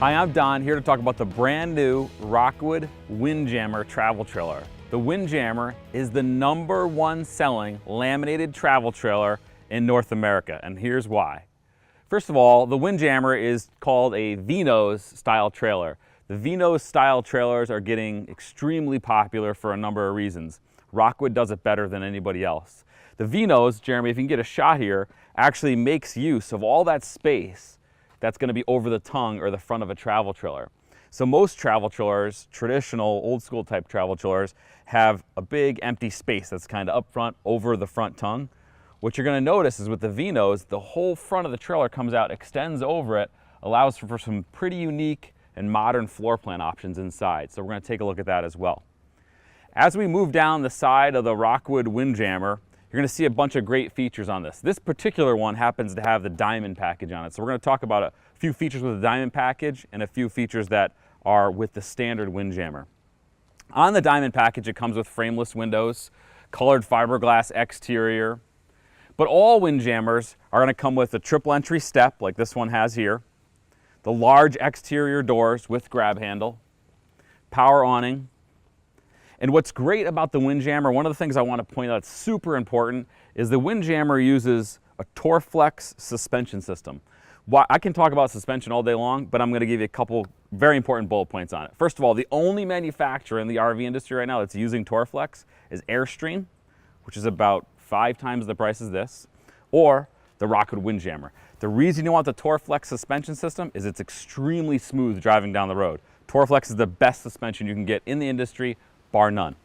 Hi, I'm Don, here to talk about the brand new Rockwood Windjammer travel trailer. The Windjammer is the #1 selling laminated travel trailer in North America, and here's why. First of all, the Windjammer is called a V-nose style trailer. The V-nose style trailers are getting extremely popular for a number of reasons. Rockwood does it better than anybody else. The V-nose, Jeremy, if you can get a shot here, actually makes use of all that space that's going to be over the tongue or the front of a travel trailer. So most travel trailers, traditional old school type travel trailers, have a big empty space that's kind of up front over the front tongue. What you're going to notice is with the V-nose, the whole front of the trailer comes out, extends over it, allows for some pretty unique and modern floor plan options inside. So we're going to take a look at that as well. As we move down the side of the Rockwood Windjammer, you're going to see a bunch of great features on this. This particular one happens to have the diamond package on it. So we're going to talk about a few features with the diamond package and a few features that are with the standard Windjammer. On the diamond package, it comes with frameless windows, colored fiberglass exterior, but all Windjammers are going to come with a triple entry step like this one has here, the large exterior doors with grab handle, power awning. And what's great about the Windjammer, one of the things I want to point out that's super important, is the Windjammer uses a Torflex suspension system. I can talk about suspension all day long, but I'm going to give you a couple very important bullet points on it. First of all, the only manufacturer in the RV industry right now that's using Torflex is Airstream, which is about 5 times the price as this, or the Rockwood Windjammer. The reason you want the Torflex suspension system is it's extremely smooth driving down the road. Torflex is the best suspension you can get in the industry, bar none.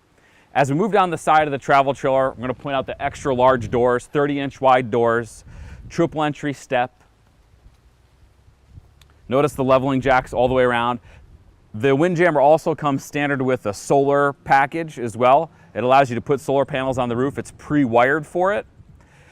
As we move down the side of the travel trailer, I'm going to point out the extra large doors, 30-inch wide doors, triple entry step. Notice the leveling jacks all the way around. The Windjammer also comes standard with a solar package as well. It allows you to put solar panels on the roof. It's pre-wired for it.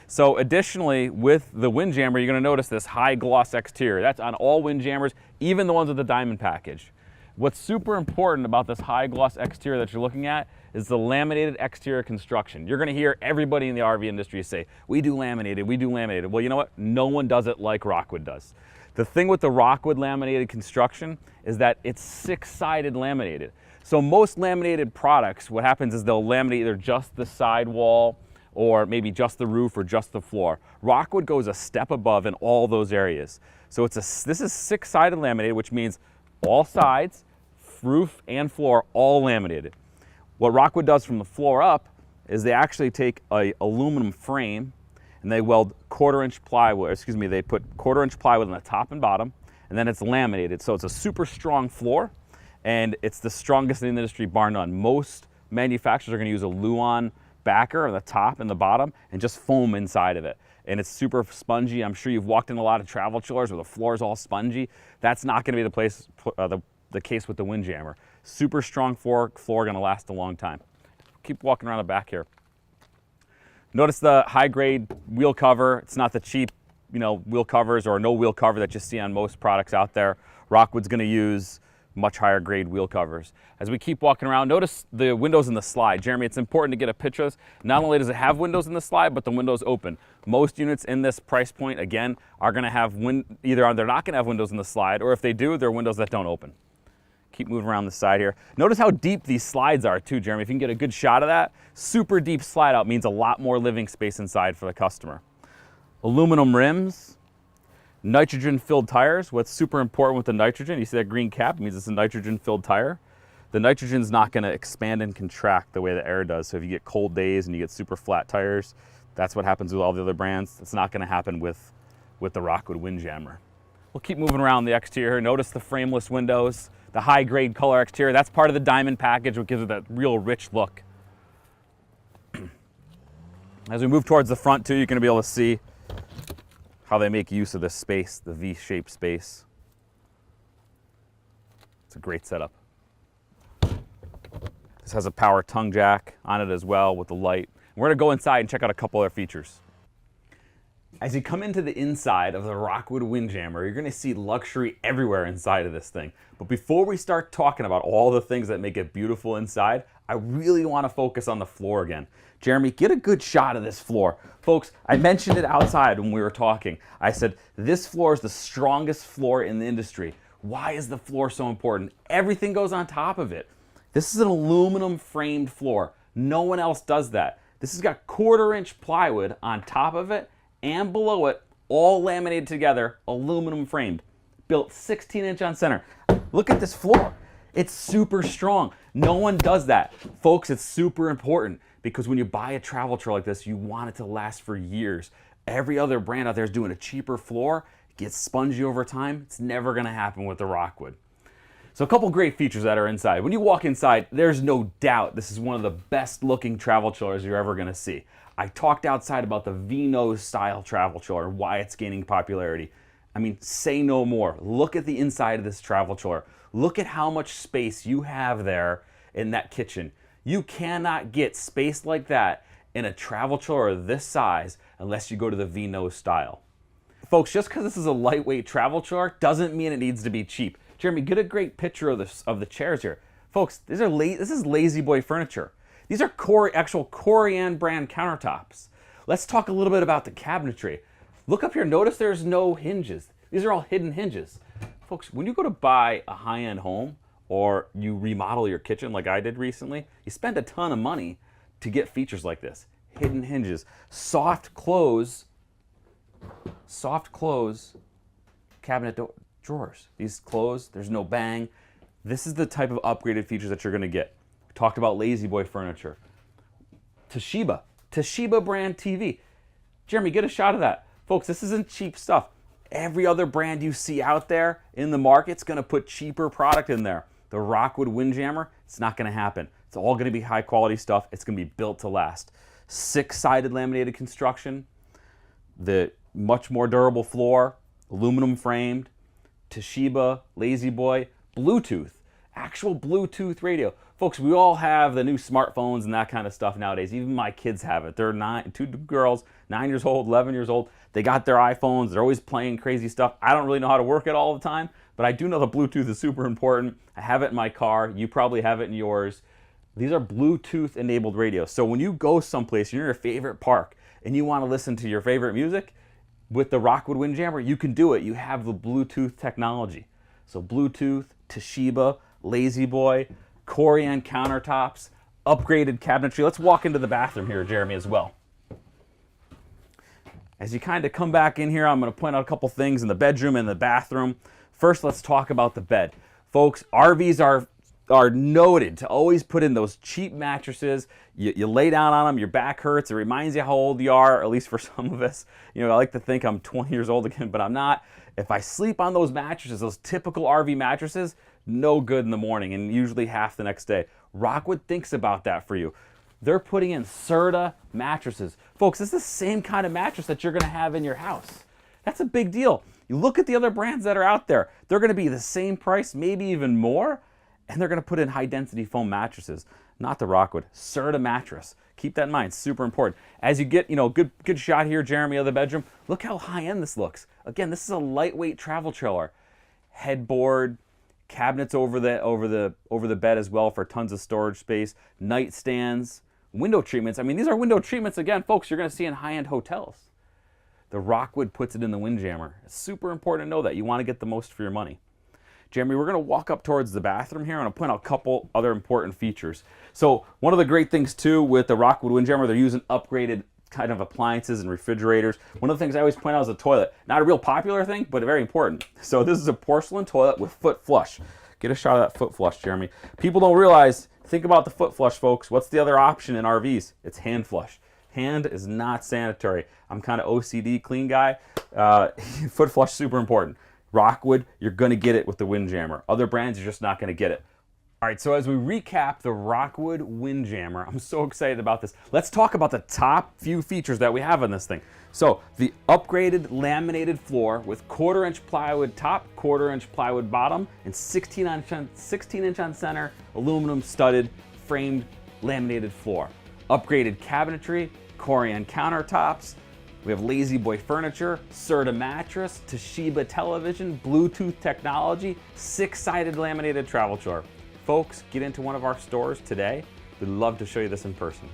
So additionally, with the Windjammer, you're going to notice this high gloss exterior. That's on all Windjammers, even the ones with the diamond package. What's super important about this high gloss exterior that you're looking at is the laminated exterior construction. You're going to hear everybody in the RV industry say, we do laminated, we do laminated. Well, you know what? No one does it like Rockwood does. The thing with the Rockwood laminated construction is that it's 6-sided laminated. So most laminated products, what happens is they'll laminate either just the side wall or maybe just the roof or just the floor. Rockwood goes a step above in all those areas. So this is 6-sided laminated, which means all sides, roof and floor, all laminated. What Rockwood does from the floor up is they actually take an aluminum frame and they weld quarter-inch plywood, they put quarter-inch plywood on the top and bottom, and then it's laminated. So it's a super strong floor, and it's the strongest in the industry, bar none. Most manufacturers are going to use a Luan backer on the top and the bottom and just foam inside of it. And it's super spongy. I'm sure you've walked in a lot of travel trailers where the floor is all spongy. That's not going to be the case with the Windjammer. Super strong floor going to last a long time. Keep walking around the back here. Notice the high-grade wheel cover. It's not the cheap, wheel covers or no wheel cover that you see on most products out there. Rockwood's going to use much higher grade wheel covers. As we keep walking around, notice the windows in the slide. Jeremy, it's important to get a picture of this. Not only does it have windows in the slide, but the windows open. Most units in this price point, again, are going to have either they're not going to have windows in the slide, or if they do, they're windows that don't open. Keep moving around the side here. Notice how deep these slides are too, Jeremy. If you can get a good shot of that, super deep slide out means a lot more living space inside for the customer. Aluminum rims, nitrogen-filled tires. What's super important with the nitrogen, you see that green cap, means it's a nitrogen-filled tire. The nitrogen's not going to expand and contract the way the air does. So if you get cold days and you get super flat tires, that's what happens with all the other brands. It's not going to happen with the Rockwood Windjammer. We'll keep moving around the exterior. Notice the frameless windows, the high-grade color exterior. That's part of the diamond package, which gives it that real rich look. As we move towards the front too, you're going to be able to see how they make use of this space, the V-shaped space. It's a great setup. This has a power tongue jack on it as well with the light. We're going to go inside and check out a couple other features. As you come into the inside of the Rockwood Windjammer, you're going to see luxury everywhere inside of this thing. But before we start talking about all the things that make it beautiful inside, I really want to focus on the floor again. Jeremy, get a good shot of this floor. Folks, I mentioned it outside when we were talking. I said, this floor is the strongest floor in the industry. Why is the floor so important? Everything goes on top of it. This is an aluminum framed floor. No one else does that. This has got 1/4-inch plywood on top of it and below it, all laminated together, aluminum framed. Built 16-inch on center. Look at this floor. It's super strong. No one does that. Folks, it's super important because when you buy a travel trailer like this, you want it to last for years. Every other brand out there is doing a cheaper floor. It gets spongy over time. It's never gonna happen with the Rockwood. So a couple great features that are inside. When you walk inside, there's no doubt this is one of the best looking travel trailers you're ever gonna see. I talked outside about the V-nose style travel trailer and why it's gaining popularity. I mean, say no more. Look at the inside of this travel trailer. Look at how much space you have there in that kitchen. You cannot get space like that in a travel trailer this size unless you go to the V-nose style. Folks, just because this is a lightweight travel trailer doesn't mean it needs to be cheap. Jeremy, get a great picture of the chairs here. Folks, this is Lazy Boy furniture. These are actual Corian brand countertops. Let's talk a little bit about the cabinetry. Look up here, notice there's no hinges. These are all hidden hinges. Folks, when you go to buy a high-end home or you remodel your kitchen like I did recently, you spend a ton of money to get features like this. Hidden hinges, soft close cabinet drawers. These close, there's no bang. This is the type of upgraded features that you're gonna get. We talked about Lazy Boy furniture. Toshiba brand TV. Jeremy, get a shot of that. Folks, this isn't cheap stuff. Every other brand you see out there in the market's gonna put cheaper product in there. The Rockwood Windjammer, it's not gonna happen. It's all gonna be high quality stuff. It's gonna be built to last. 6-sided laminated construction, the much more durable floor, aluminum framed, Toshiba, Lazy Boy, Bluetooth, actual Bluetooth radio. Folks, we all have the new smartphones and that kind of stuff nowadays. Even my kids have it. They're two girls, 9 years old, 11 years old. They got their iPhones. They're always playing crazy stuff. I don't really know how to work it all the time, but I do know the Bluetooth is super important. I have it in my car. You probably have it in yours. These are Bluetooth enabled radios. So when you go someplace, you're in your favorite park and you want to listen to your favorite music, with the Rockwood Windjammer, you can do it. You have the Bluetooth technology. So Bluetooth, Toshiba, Lazy Boy, Corian countertops, upgraded cabinetry. Let's walk into the bathroom here, Jeremy, as well. As you kind of come back in here, I'm going to point out a couple things in the bedroom and the bathroom. First, let's talk about the bed. Folks, RVs are noted to always put in those cheap mattresses. You lay down on them, your back hurts. It reminds you how old you are, at least for some of us. You know, I like to think I'm 20 years old again, but I'm not. If I sleep on those mattresses, those typical RV mattresses, no good in the morning and usually half the next day. Rockwood thinks about that for you. They're putting in Serta mattresses. Folks, this is the same kind of mattress that you're gonna have in your house. That's a big deal. You look at the other brands that are out there, they're gonna be the same price, maybe even more, and they're gonna put in high density foam mattresses. Not the Rockwood, Serta mattress. Keep that in mind, super important. As you get, good shot here, Jeremy, of the bedroom. Look how high end this looks. Again, this is a lightweight travel trailer. Headboard, cabinets over the bed as well for tons of storage space, nightstands, window treatments. I mean, these are window treatments, again, folks, you're gonna see in high-end hotels. The Rockwood puts it in the Windjammer. It's super important to know that. You wanna get the most for your money. Jeremy, we're gonna walk up towards the bathroom here. I'm gonna point out a couple other important features. So one of the great things too with the Rockwood Windjammer, they're using upgraded kind of appliances and refrigerators. One of the things I always point out is the toilet. Not a real popular thing, but very important. So this is a porcelain toilet with foot flush. Get a shot of that foot flush, Jeremy. People don't realize, think about the foot flush, folks. What's the other option in RVs? It's hand flush. Hand is not sanitary. I'm kind of OCD clean guy. Foot flush, super important. Rockwood, you're gonna get it with the Windjammer. Other brands, you're just not gonna get it. All right, so as we recap the Rockwood Windjammer, I'm so excited about this. Let's talk about the top few features that we have on this thing. So the upgraded laminated floor with 1/4-inch plywood top, 1/4-inch plywood bottom, and 16-inch on center, aluminum studded, framed, laminated floor. Upgraded cabinetry, Corian countertops. We have Lazy Boy furniture, Serta mattress, Toshiba television, Bluetooth technology, 6-sided laminated travel trailer. Folks, get into one of our stores today. We'd love to show you this in person.